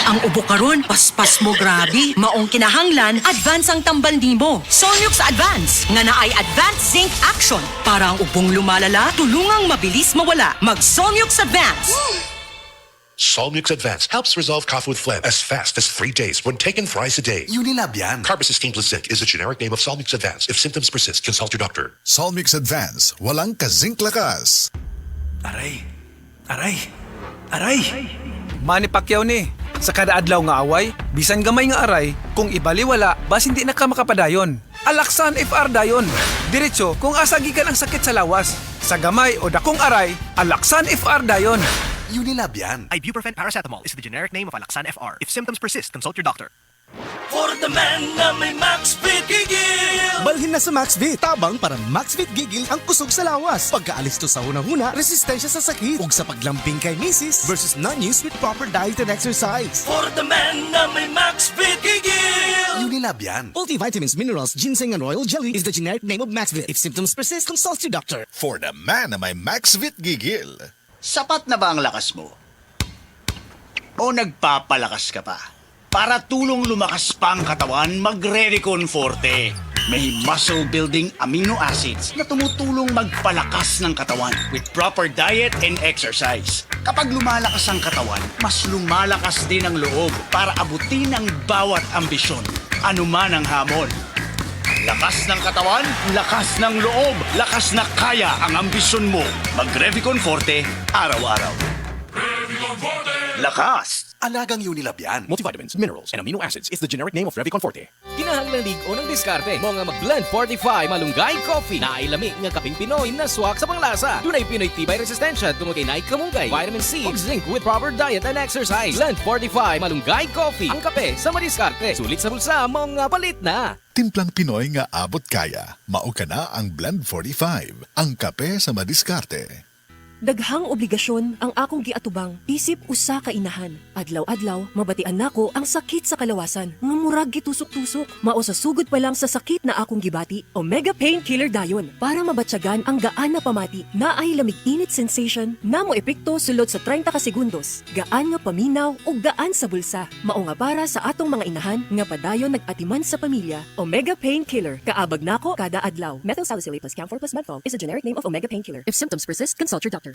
Ang ubo karon, paspas mo grabe. Maong kinahanglan, advance ang tambal nimo. Solmux Advance, nga naay Advanced Zinc Action. Para ang ubong lumalala, tulungang mabilis mawala. Mag-Solmux Advance. Solmux Advance helps resolve cough with phlegm as fast as 3 days when taken thrice a day. Unilab yan. Carbamazepine plus zinc is the generic name of Solmux Advance. If symptoms persist, consult your doctor. Solmix Advance, walang ka-zinc lakas. Aray! Aray! Aray! Manny Pacquiao ni. Sa kada adlaw nga away, bisan gamay nga aray, kung ibaliwala, bas hindi na ka makapadayon. Alaksan FR dayon. Diretso kung asagikan ang sakit sa lawas. Sa gamay o dakong aray, Alaksan FR dayon. Unilab yan. Ibuprofen paracetamol is the generic name of Alaksan FR. If symptoms persist, consult your doctor. For the man na may Maxvit Gigil! Balhin na sa Maxvit. Tabang para Maxvit Gigil ang kusog sa lawas. Pagkaalis to sa unang-una, resistensya sa sakit. Ug sa paglambing kay misis versus non-use with proper diet and exercise. For the man na may Maxvit Gigil! Unilab yan. Multivitamins, minerals, ginseng, and royal jelly is the generic name of Maxvit. If symptoms persist, consult your doctor. For the man na may Maxvit Gigil. Sapat na ba ang lakas mo? O nagpapalakas ka pa? Para tulong lumakas pa ang katawan, mag-Redicon Forte. May muscle-building amino acids na tumutulong magpalakas ng katawan with proper diet and exercise. Kapag lumalakas ang katawan, mas lumalakas din ang loob para abutin ang bawat ambisyon, anuman ang hamon. Lakas ng katawan, lakas ng loob, lakas na kaya ang ambisyon mo. Mag-Revicon Forte, araw-araw. Lakas! Alagang Unilab yan. Multivitamins, minerals, and amino acids is the generic name of Revicon Forte. Kinahanglan ligo ng diskarte mo nga mag-blend 45 malunggay coffee na ay lami nga kaping Pinoy na swak sa panglasa. Dunay Pinoy tibay resistensya tungod kay naay kamunggay, vitamin C, ug zinc with proper diet and exercise. Blend 45 malunggay coffee. Ang kape sa madiskarte. Sulit sa bulsa mo nga palit na. Timplang Pinoy nga abot kaya. Mao ka na ang Blend 45, ang kape sa madiskarte. Daghang obligasyon ang akong giatubang isip usa ka inahan. Adlaw-adlaw mabatian nako ang sakit sa kalawasan nga murag gitusok-tusok. Mao sa sugod pa lang sa sakit na akong gibati, Omega Painkiller dayon para mabatyagan ang gaan na pamati. Naay lamig-init sensation na mo epekto sulod sa 30 ka segundos. Gaan nga paminaw ug gaan sa bulsa. Mao nga para sa atong mga inahan nga padayon nag-atiman sa pamilya. Omega Painkiller kaabag nako kada adlaw. Methyl salicylate plus camphor plus menthol is a generic name of Omega Painkiller. If symptoms persist, consult your doctor.